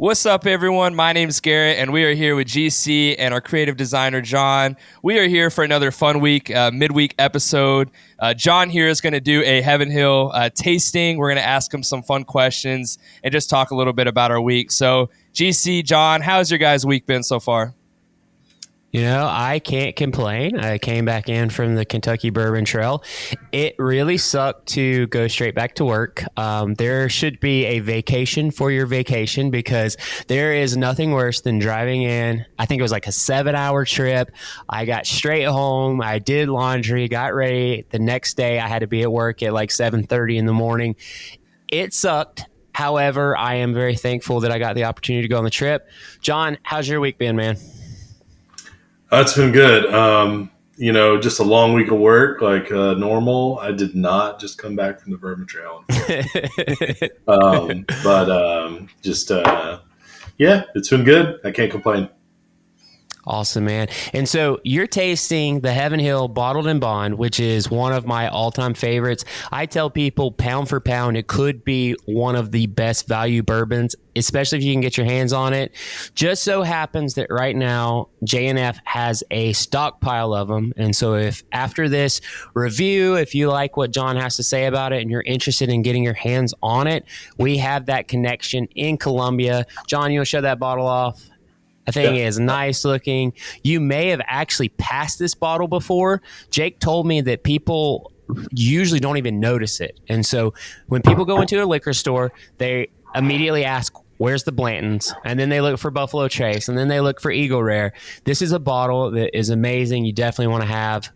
What's up, everyone? My name's Garrett, and we are here with GC and our creative designer, Jon. We are here for another fun week, midweek episode. Jon here is going to do a Heaven Hill tasting. We're going to ask him some fun questions and just talk a little bit about our week. So, GC, Jon, how's your guys' week been so far? You know, I can't complain. I came back in from the Kentucky Bourbon Trail. It really sucked to go straight back to work. There should be a vacation for your vacation because there is nothing worse than driving in. I think it was like a 7-hour trip. I got straight home. I did laundry, got ready. The next day I had to be at work at like 7:30 in the morning. It sucked. However, I am very thankful that I got the opportunity to go on the trip. Jon, how's your week been, man? It's been good. Just a long week of work like normal. I did not just come back from the Bourbon Trail. It's been good. I can't complain. Awesome, man. And so you're tasting the Heaven Hill Bottled and Bond, which is one of my all-time favorites. I tell people pound for pound, it could be one of the best value bourbons, especially if you can get your hands on it. Just so happens that right now, J&F has a stockpile of them. And so if after this review, if you like what Jon has to say about it and you're interested in getting your hands on it, we have that connection in Columbia. Jon, you want to show that bottle off? I think it is nice looking. You may have actually passed this bottle before. Jake told me that people usually don't even notice it. And so when people go into a liquor store, they immediately ask, where's the Blantons? And then they look for Buffalo Trace, and then they look for Eagle Rare. This is a bottle that is amazing. You definitely want to have.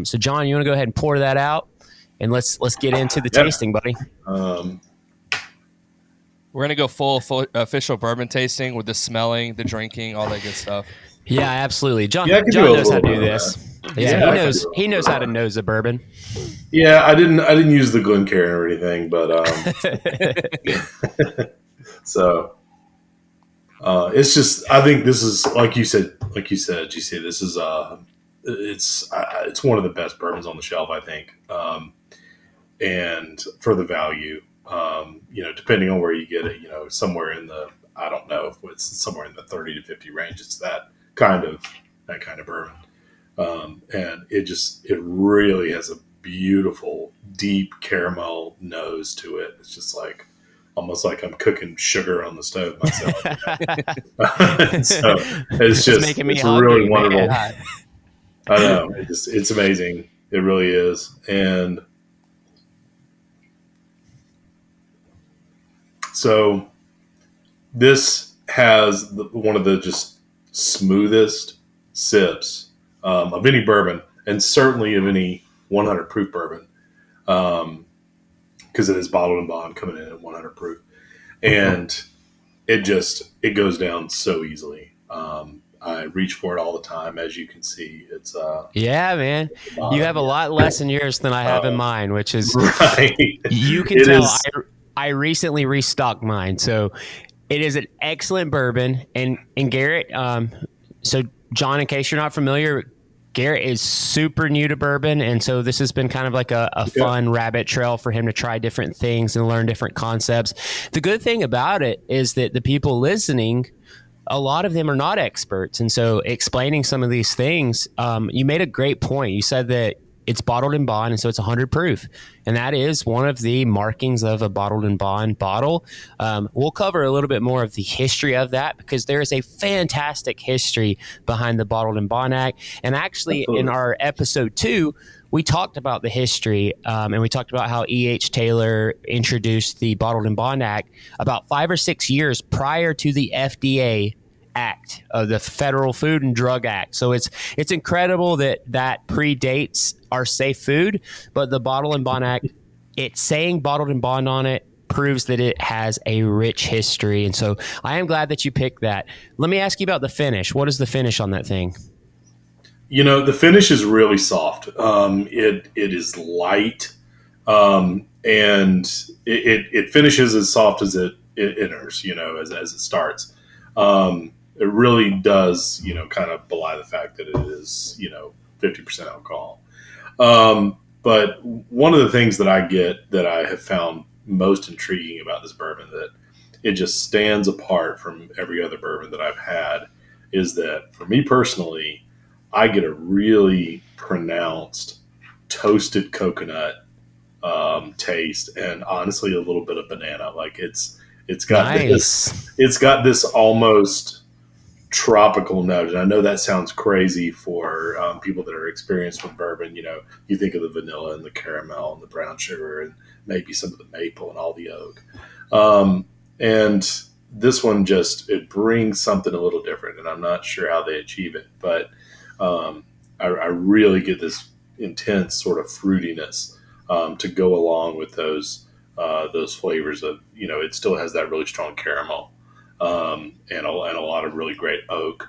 So Jon, you want to go ahead and pour that out? And let's get into the tasting, buddy. We're going to go full official bourbon tasting with the smelling, the drinking, all that good stuff. Yeah, absolutely. Jon knows how to do this. He knows how to nose a bourbon. Yeah, I didn't use the Glencairn or anything, but so it's just, I think this is like you said, GC, this is it's one of the best bourbons on the shelf, I think. And for the value, depending on where you get it, somewhere in the, I don't know if it's somewhere in the 30 to 50 range. It's that kind of bourbon. And it really has a beautiful, deep caramel nose to it. It's just like, almost like I'm cooking sugar on the stove myself. So it's really wonderful. Man. I know. It's amazing. It really is. And so this has one of the just smoothest sips of any bourbon, and certainly of any 100 proof bourbon, because it is bottled and bond coming in at 100 proof, and it goes down so easily. I reach for it all the time, as you can see. It's yeah, man. You have a lot less in yours than I have in mine, which is right. You can tell. I recently restocked mine, so it is an excellent bourbon. And Garrett, so Jon, in case you're not familiar, Garrett is super new to bourbon, and so this has been kind of like a fun rabbit trail for him to try different things and learn different concepts. The good thing about it is that the people listening, a lot of them are not experts, and so explaining some of these things, you made a great point. You said that it's bottled and bond, and so it's 100 proof. And that is one of the markings of a bottled and bond bottle. We'll cover a little bit more of the history of that because there is a fantastic history behind the Bottled and Bond Act. And actually, in our episode 2, we talked about the history, and we talked about how E.H. Taylor introduced the Bottled and Bond Act about 5 or 6 years prior to the FDA Act of the Federal Food and Drug Act. So it's incredible that predates our safe food, but the Bottle and Bond Act, it's saying bottled and bond on it, proves that it has a rich history. And so I am glad that you picked that. Let me ask you about the finish. What is the finish on that thing? The finish is really soft. It is light, and it finishes as soft as it enters, as it starts. It really does, kind of belie the fact that it is, 50% alcohol. But one of the things that I have found most intriguing about this bourbon that it just stands apart from every other bourbon that I've had, is that for me personally, I get a really pronounced toasted coconut taste, and honestly a little bit of banana. Like it's got Nice. it's got this almost tropical note. And I know that sounds crazy for people that are experienced with bourbon. You think of the vanilla and the caramel and the brown sugar and maybe some of the maple and all the oak. And this one it brings something a little different, and I'm not sure how they achieve it, but I really get this intense sort of fruitiness to go along with those flavors of, it still has that really strong caramel and a lot of really great oak,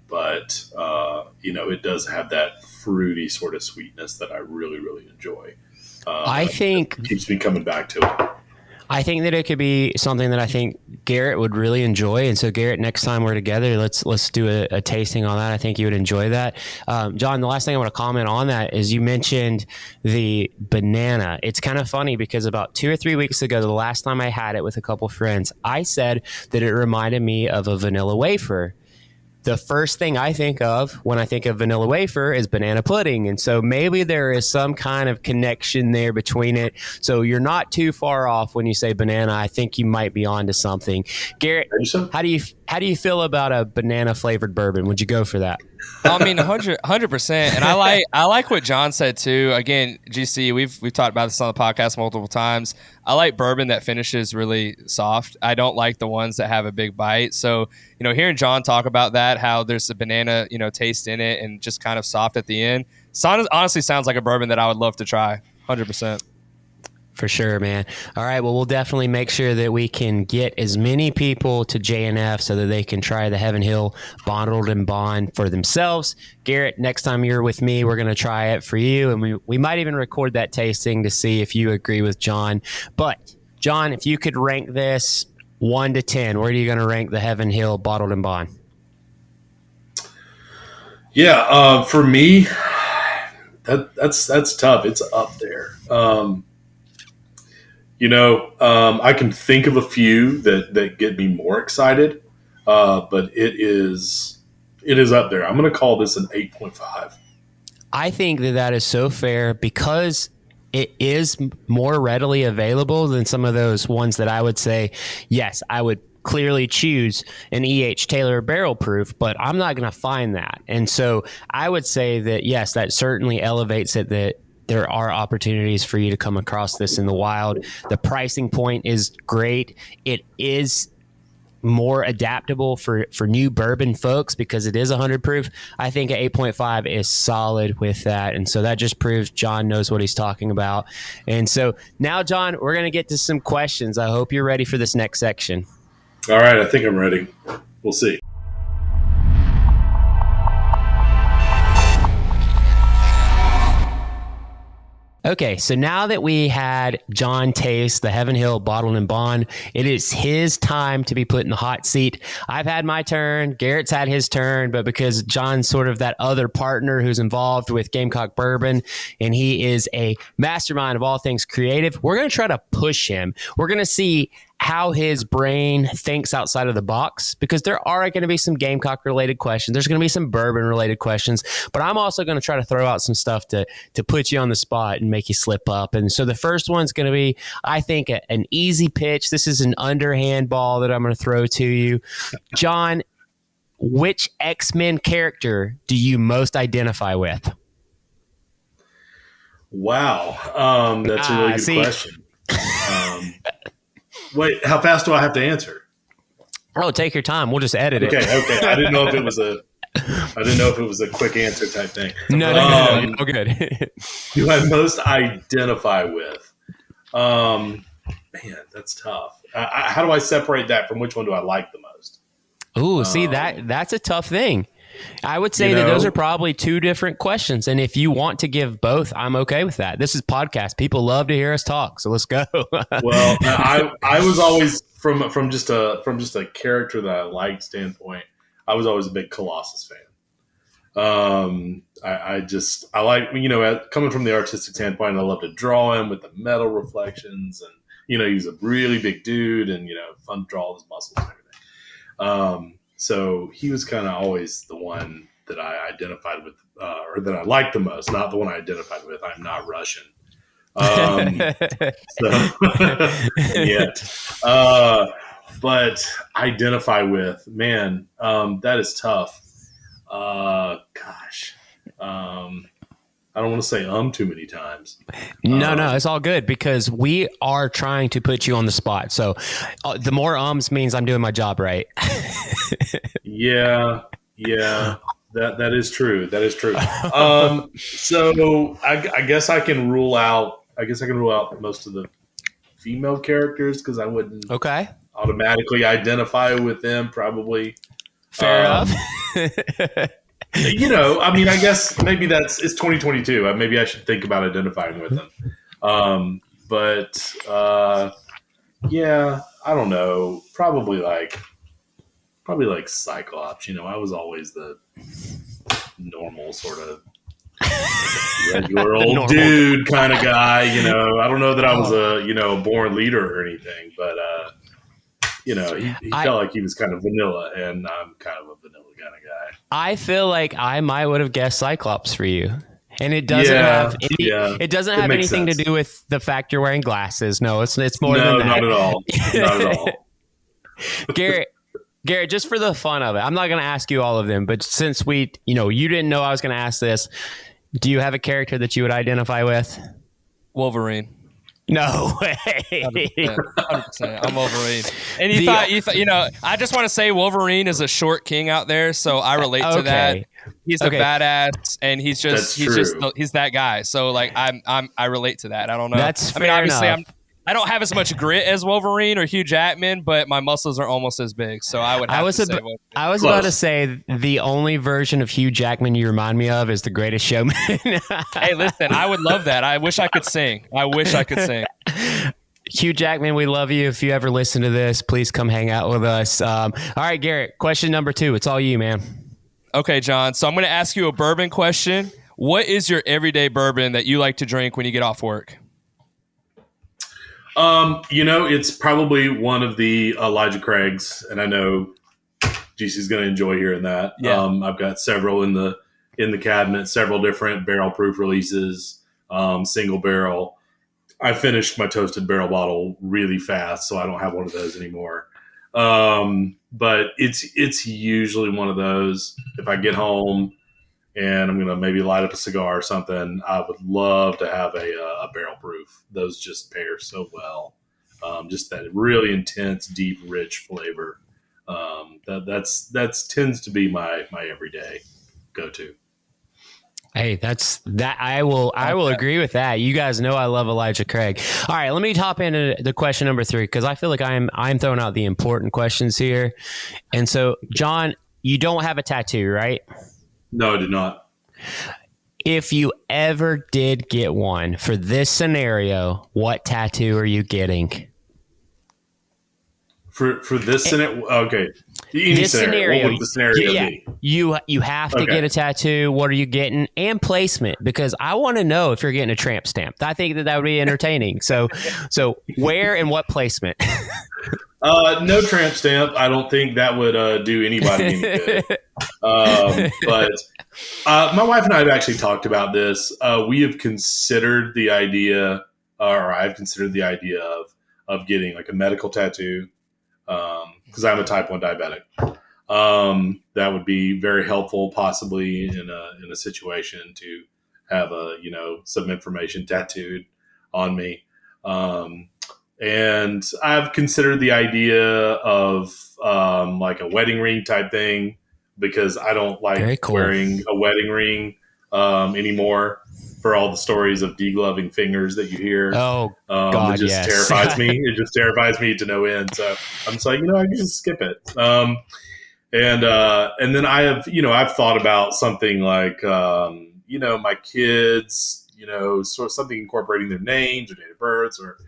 but it does have that fruity sort of sweetness that I really, really enjoy. I think it keeps me coming back to it. I think that it could be something that I think Garrett would really enjoy. And so, Garrett, next time we're together, let's do a tasting on that. I think you would enjoy that. John, the last thing I want to comment on that is you mentioned the banana. It's kind of funny because about 2 or 3 weeks ago, the last time I had it with a couple friends, I said that it reminded me of a vanilla wafer. The first thing I think of when I think of vanilla wafer is banana pudding. And so maybe there is some kind of connection there between it. So you're not too far off when you say banana. I think you might be onto something. Garrett, how do you feel about a banana flavored bourbon? Would you go for that? I mean, 100%. And I like what John said too. Again, GC, we've talked about this on the podcast multiple times. I like bourbon that finishes really soft. I don't like the ones that have a big bite. So, hearing John talk about that, how there's a banana, taste in it and just kind of soft at the end, honestly sounds like a bourbon that I would love to try. 100%. For sure, man. All right. Well, we'll definitely make sure that we can get as many people to JNF so that they can try the Heaven Hill Bottled and Bond for themselves. Garrett, next time you're with me, we're going to try it for you. And we might even record that tasting to see if you agree with John. But, John, if you could rank this 1 to 10, where are you going to rank the Heaven Hill Bottled and Bond? Yeah, for me, that's tough. It's up there. I can think of a few that get me more excited, but it is up there. I'm going to call this an 8.5. I think that is so fair because it is more readily available than some of those ones that I would say, yes, I would clearly choose an E.H. Taylor barrel proof, but I'm not going to find that. And so I would say that, yes, that certainly elevates it, that there are opportunities for you to come across this in the wild. The pricing point is great. It is more adaptable for new bourbon folks because it is 100 proof. I think an 8.5 is solid with that. And so that just proves John knows what he's talking about. And so now, John, we're going to get to some questions. I hope you're ready for this next section. All right. I think I'm ready. We'll see. Okay, so now that we had John taste the Heaven Hill Bottled and Bond, it is his time to be put in the hot seat. I've had my turn, Garrett's had his turn, but because John's sort of that other partner who's involved with Gamecock Bourbon, and he is a mastermind of all things creative, we're going to try to push him. We're going to see how his brain thinks outside of the box, because there are going to be some Gamecock related questions. There's going to be some bourbon related questions, but I'm also going to try to throw out some stuff to put you on the spot and make you slip up. And so the first one's going to be, I think, an easy pitch. This is an underhand ball that I'm going to throw to you. John, which X-Men character do you most identify with? Wow. That's a really good question. Wait, how fast do I have to answer? Oh, take your time. We'll just edit it. Okay. I didn't know if it was a quick answer type thing. No. Oh, good. Who I most identify with? Man, that's tough. How do I separate that from which one do I like the most? Ooh, see, that's a tough thing. I would say that those are probably two different questions. And if you want to give both, I'm okay with that. This is podcast. People love to hear us talk. So let's go. Well, I was always from just a character that I liked standpoint, I was always a big Colossus fan. I like, coming from the artistic standpoint, I love to draw him with the metal reflections and, he's a really big dude and, fun to draw all his muscles and everything. So he was kind of always the one that I identified with, or that I liked the most, not the one I identified with. I'm not Russian. So yeah. But identify with, man, that is tough. Gosh. I don't want to say too many times. No, it's all good because we are trying to put you on the spot. So the more means I'm doing my job right. Yeah, that is true. That is true. So I guess I can rule out. Most of the female characters because I wouldn't automatically identify with them. Probably fair enough. I guess maybe it's 2022. Maybe I should think about identifying with them. Yeah, I don't know. Probably like Cyclops. I was always the normal sort of regular old dude kind of guy. I don't know that I was a born leader or anything, but he felt like he was kind of vanilla, and I'm kind of a vanilla kind of guy. I feel like I might would have guessed Cyclops for you. And it doesn't have anything to do with the fact you're wearing glasses. No, it's more than that. Not at all. Not at all. Garrett, just for the fun of it, I'm not going to ask you all of them, but since you didn't know I was going to ask this, do you have a character that you would identify with? Wolverine. No way. 100%. I'm Wolverine. And you thought, I just want to say Wolverine is a short king out there, so I relate to that. He's a badass, and he's that guy. So like I relate to that. I don't know. That's fair obviously enough. I don't have as much grit as Wolverine or Hugh Jackman, but my muscles are almost as big. So I would. I was about to say the only version of Hugh Jackman you remind me of is The Greatest Showman. Hey, listen, I would love that. I wish I could sing. Hugh Jackman, we love you. If you ever listen to this, please come hang out with us. All right, Garrett, question number 2. It's all you, man. Okay, John. So I'm going to ask you a bourbon question. What is your everyday bourbon that you like to drink when you get off work? It's probably one of the Elijah Craig's, and I know GC's going to enjoy hearing that. Yeah. I've got several in the cabinet, several different barrel proof releases, single barrel. I finished my toasted barrel bottle really fast, so I don't have one of those anymore. But it's usually one of those. If I get home and I'm going to maybe light up a cigar or something, I would love to have a barrel proof. Those just pair so well. Just that really intense, deep, rich flavor. That's tends to be my everyday go-to. Hey, I will agree with that. You guys know I love Elijah Craig. All right, let me hop into the question number 3 because I feel like I'm throwing out the important questions here. And so, John, you don't have a tattoo, right? No, I did not. If you ever did get one for this scenario, what tattoo are you getting? For this scenario, okay. This scenario. What would the scenario be? You have to get a tattoo. What are you getting? And placement, because I want to know if you're getting a tramp stamp. I think that would be entertaining. So where and what placement? No tramp stamp. I don't think that would do anybody any good. But my wife and I have actually talked about this. We have considered the idea, or I've considered the idea of getting like a medical tattoo. Because I'm a type 1 diabetic. That would be very helpful, possibly in a situation to have some information tattooed on me. And I've considered the idea of like a wedding ring type thing because I don't like wearing a wedding ring anymore. For all the stories of degloving fingers that you hear. Oh, God, it just terrifies me. It just terrifies me to no end. So I'm just like, I can just skip it. And then I have, I've thought about something like, my kids, sort of something incorporating their names or date of births or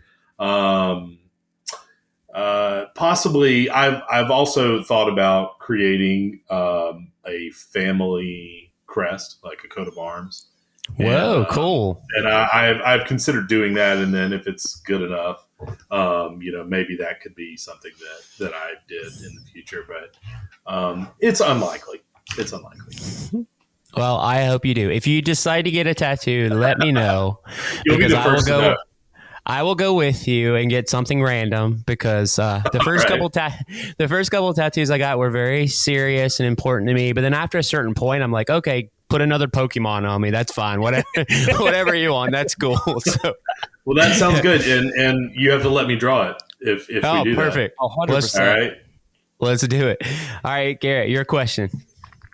possibly I've also thought about creating a family crest, like a coat of arms. Whoa, cool. And I've considered doing that, and then if it's good enough, maybe that could be something that I did in the future. But it's unlikely. It's unlikely. Well, I hope you do. If you decide to get a tattoo, let me know. You'll be the first to know. I will go with you and get something random because the first couple tattoos I got were very serious and important to me. But then after a certain point, I'm like, okay, put another Pokemon on me. That's fine. Whatever you want, that's cool. So, well, that sounds good, and you have to let me draw it if we do perfect. that. 100%. All right, let's do it. All right, Garrett, your question.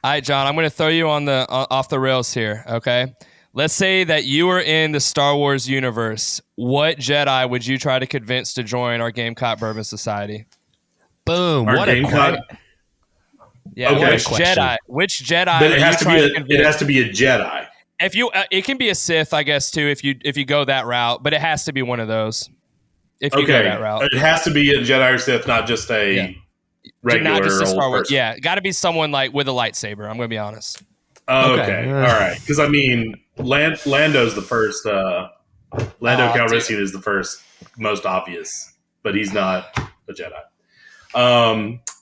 All right, John, I'm going to throw you off the rails here. Okay. Let's say that you were in the Star Wars universe. What Jedi would you try to convince to join our Gamecock Bourbon Society? Boom! Our Gamecock. Yeah. Okay. Which Jedi? But it has to be a Jedi. If you, it can be a Sith, I guess too. If you go that route, but it has to be one of those. If you go that route, it has to be a Jedi or Sith, not just a regular. Not just a Star Wars. Person. Yeah, got to be someone like with a lightsaber. I'm going to be honest. Okay. All right. Because I mean, Lando's the first. Lando Calrissian is the first, most obvious, but he's not a Jedi.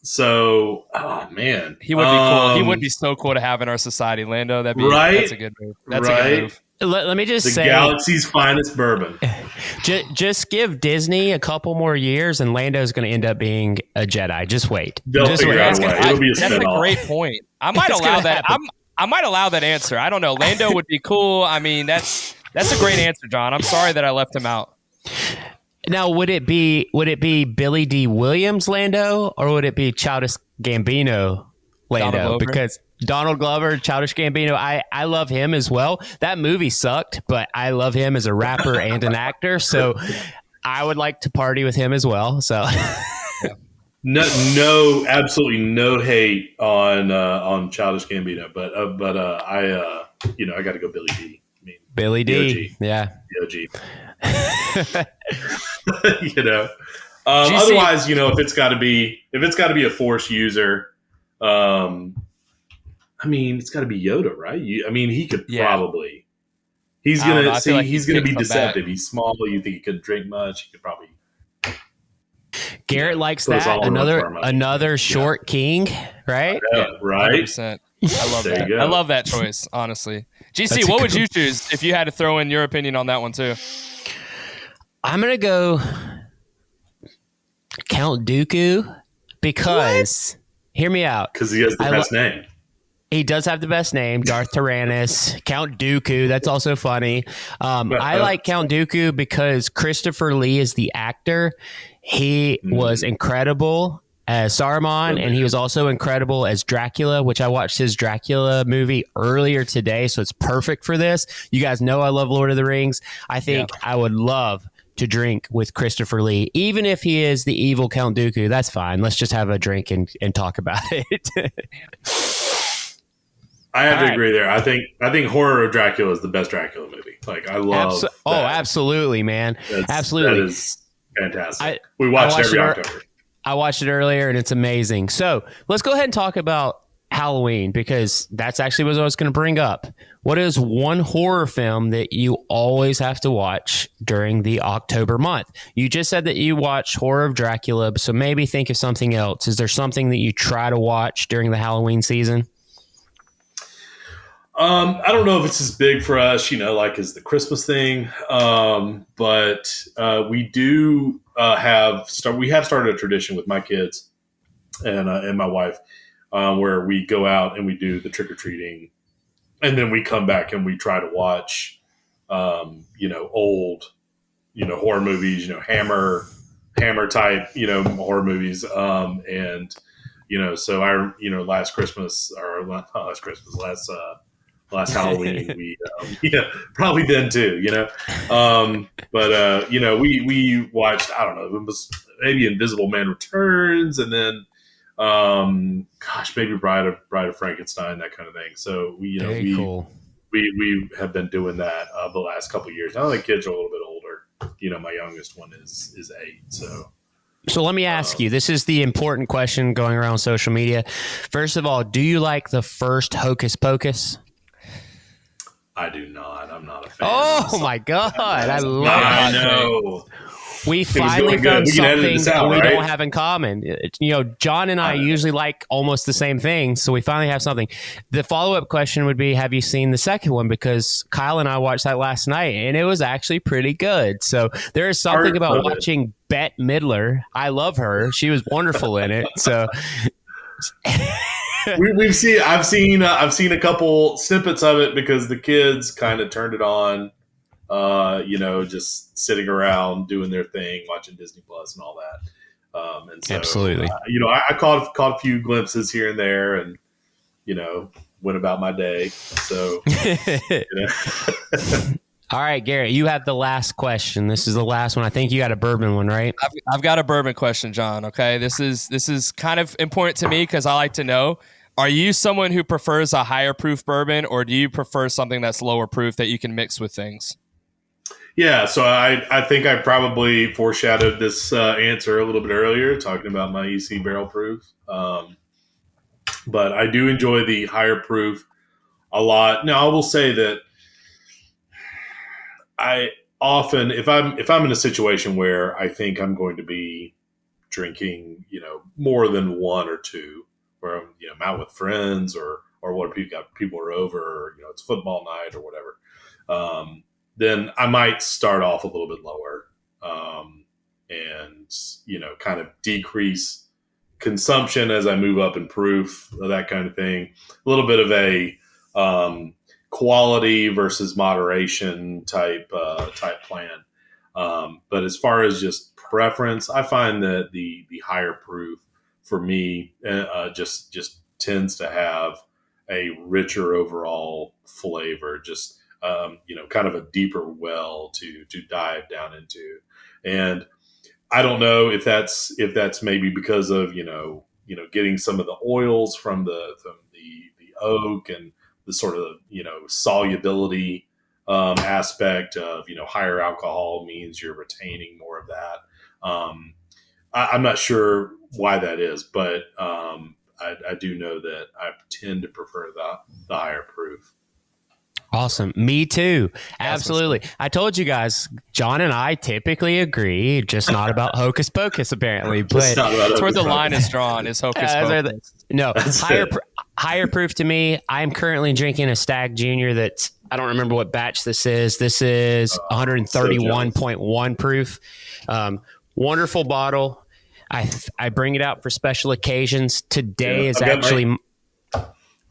So, oh man, he would be cool. He would be so cool to have in our society, Lando. That'd be right. That's a good move. That's a good move. Let me just say, the galaxy's finest bourbon. Just give Disney a couple more years, and Lando's going to end up being a Jedi. Just wait. They'll figure out a way. It'll be a That's spin-off. a great point. I might allow that. I might allow that answer. I don't know. Lando would be cool. I mean, that's a great answer, John. I'm sorry that I left him out. Now, would it be Billy D. Williams Lando, or would it be Childish Gambino Lando? Because Donald Glover, Childish Gambino, I love him as well. That movie sucked, but I love him as a rapper and an actor. So I would like to party with him as well. So. No, absolutely no hate on Childish Gambino, but I got to go Billy D. I mean, Billy D. OG. Yeah, the OG. Otherwise, if it's got to be a Force user, I mean, it's got to be Yoda, right? He could probably. He's gonna he's gonna be deceptive. He's small. You think he could drink much? He could probably. Garrett likes that. Another short king, right? Yeah, right. 100%. I love that. I love that choice, honestly. GC, what would you choose if you had to throw in your opinion on that one too? I'm going to go Count Dooku because, hear me out. Because he has the best name. He does have the best name, Darth Tyrannus. Count Dooku, that's also funny. I like Count Dooku because Christopher Lee is the actor. He was incredible as Saruman, and he was also incredible as Dracula, which I watched his Dracula movie earlier today, so it's perfect for this. You guys know I love Lord of the Rings. I think I would love to drink with Christopher Lee, even if he is the evil Count Dooku. That's fine. Let's just have a drink and talk about it. I have to agree there. I think Horror of Dracula is the best Dracula movie. Like, I love that. Absolutely, man. Absolutely. That is fantastic. We watched every October. I watched it earlier, and it's amazing. So let's go ahead and talk about Halloween, because that's actually what I was going to bring up. What is one horror film that you always have to watch during the October month? You just said that you watch Horror of Dracula, so maybe think of something else. Is there something that you try to watch during the Halloween season? I don't know if it's as big for us, like as the Christmas thing. But we do we have started a tradition with my kids and my wife, where we go out and we do the trick or treating, and then we come back and we try to watch, old, horror movies, Hammer type, horror movies. So last Halloween, we probably then too, we watched, I don't know, it was maybe Invisible Man Returns, and then maybe Bride of Frankenstein, that kind of thing. So we have been doing that the last couple of years. Now the kids are a little bit older. My youngest one is 8. So let me ask you, this is the important question going around social media. First of all, do you like the first Hocus Pocus? I do not. I'm not a fan. Oh my God. I love I it. know. We finally really found good. We can edit something this out, we right? don't have in common. John and I usually like almost the same things, so we finally have something. The follow-up question would be, have you seen the second one? Because Kyle and I watched that last night, and it was actually pretty good. So there is something about watching Bette Midler. I love her. She was wonderful in it. So I've seen a couple snippets of it because the kids kind of turned it on. Just sitting around doing their thing, watching Disney Plus and all that. And so, absolutely, I caught a few glimpses here and there, and went about my day. So, All right, Garrett, you have the last question. This is the last one. I think you got a bourbon one, right? I've got a bourbon question, John. Okay, this is kind of important to me because I like to know. Are you someone who prefers a higher proof bourbon, or do you prefer something that's lower proof that you can mix with things? Yeah, so I think I probably foreshadowed this answer a little bit earlier, talking about my EC barrel proof. But I do enjoy the higher proof a lot. Now, I will say that I often, if I'm in a situation where I think I'm going to be drinking, more than one or two, where I'm out with friends or what people are over, or it's football night or whatever. Then I might start off a little bit lower, and kind of decrease consumption as I move up in proof, that kind of thing. A little bit of a quality versus moderation type plan. But as far as just preference, I find that the higher proof for me just tends to have a richer overall flavor. Just kind of a deeper well to dive down into. And I don't know if that's maybe because of getting some of the oils from the oak and the sort of solubility aspect of higher alcohol means you're retaining more of that. I'm not sure why that is, but I do know that I tend to prefer the higher proof. Awesome. Me too. Absolutely. I told you guys, John and I typically agree, just not about hocus pocus, apparently. But that's where the line is drawn, is hocus pocus. No, higher proof to me. I'm currently drinking a Stag Junior that's, I don't remember what batch this is. This is 131.1 proof. Wonderful bottle. I bring it out for special occasions. Today is actually...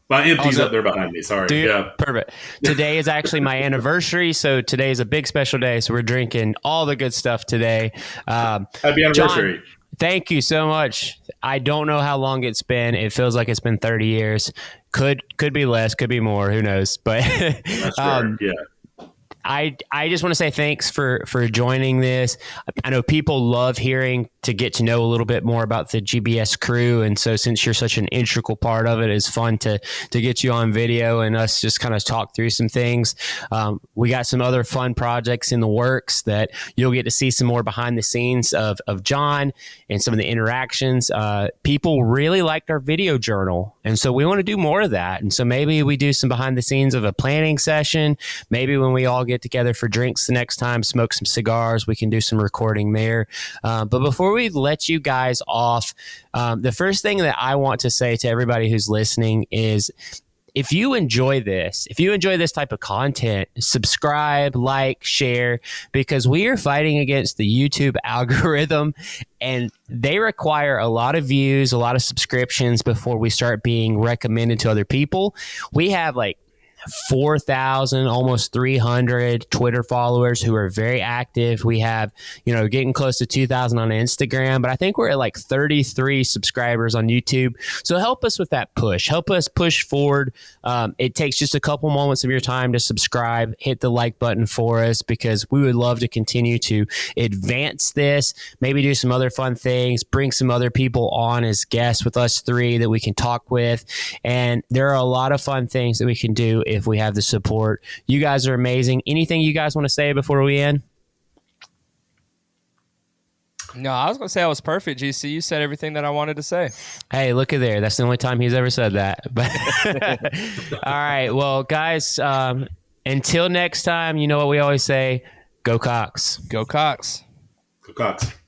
My empty's up there behind me. Sorry. Dude, yeah. Perfect. Today is actually my anniversary, so today is a big special day. So we're drinking all the good stuff today. Happy anniversary. John, thank you so much. I don't know how long it's been. It feels like it's been 30 years. Could be less, could be more. Who knows? But That's fair. Yeah. I just want to say thanks for joining this. I know people love hearing to get to know a little bit more about the GBS crew. And so since you're such an integral part of it, it's fun to get you on video and us just kind of talk through some things. We got some other fun projects in the works that you'll get to see some more behind the scenes of John and some of the interactions. People really liked our video journal. And so we want to do more of that. And so maybe we do some behind the scenes of a planning session. Maybe when we all get together for drinks the next time, smoke some cigars, we can do some recording there. But before we let you guys off, the first thing that I want to say to everybody who's listening is, if you enjoy this type of content, subscribe, like, share, because we are fighting against the YouTube algorithm and they require a lot of views, a lot of subscriptions before we start being recommended to other people. We have like 4,000, almost 300 Twitter followers who are very active. We have, getting close to 2,000 on Instagram, but I think we're at like 33 subscribers on YouTube. So help us with that push. Help us push forward. It takes just a couple moments of your time to subscribe, hit the like button for us, because we would love to continue to advance this, maybe do some other fun things, bring some other people on as guests with us three that we can talk with. And there are a lot of fun things that we can do if we have the support. You guys are amazing. Anything you guys want to say before we end? No, I was going to say I was perfect, GC. You said everything that I wanted to say. Hey, look at there. That's the only time he's ever said that. But all right. Well, guys, Until next time, you know what we always say: go Cox. Go Cox. Go Cox.